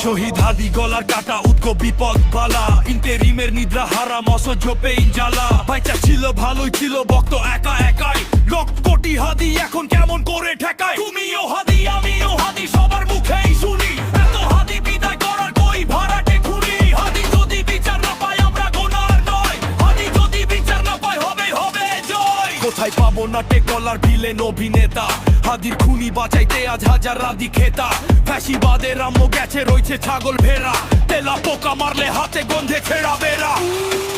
শহীদ হাদি গলার কাটা উৎক বিপদ বালা ইন্টেরিমের নিদ্রা হারাম অসহ্য পেইন জ্বালা বাইচা ছিল ভালোই ছিল বক্ত একা একাই লক্ষ কোটি হাদি এখন কেমন করে ঠেকায় তুমিও হাদি আমিও হাদি সবার মুখেই শুনি এত হাদি বিদায় করার কই ভাড়াটে খুনি হাদি যদি বিচার না পায় আমরা গোনার নয় হাদি যদি বিচার না পায় হবে হবে জয় কোথায় পাবো না টেকলার ভিলেন অভিনেতা হাদির খুনি বাঁচাইতে আজ হাজার রাদি খেতা ফ্যাসিবাদের রাম্য গেছে রয়েছে ছাগল ভেড়া তেলা পোকা মারলে হাতে গন্ধে ছেড়া বেড়া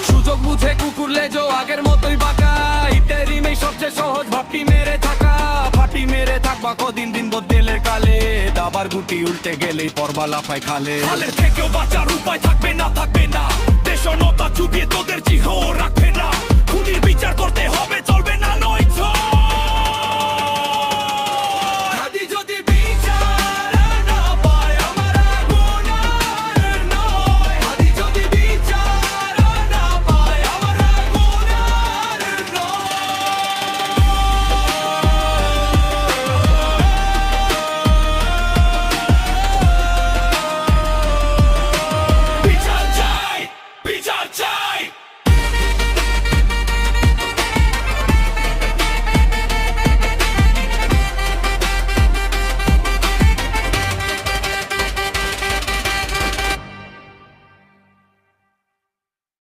সুযোগ বুঝে কুকুর লেজো আগের মতোই বাঁকা ইন্টারিমেই সবচেয়ে সহজ ভাবটি মেরে থাকা ফাটি মেরে থাকবা কদিন দিন বদলের কালে দাবার গুটি উল্টে গেলেই পরবা লাফাই খালে খালের থেকেও বাঁচার উপায় থাকবে না দেশনতা চুপিয়ে তোদের জিহ রাখবে না খুনির বিচার করতে হবে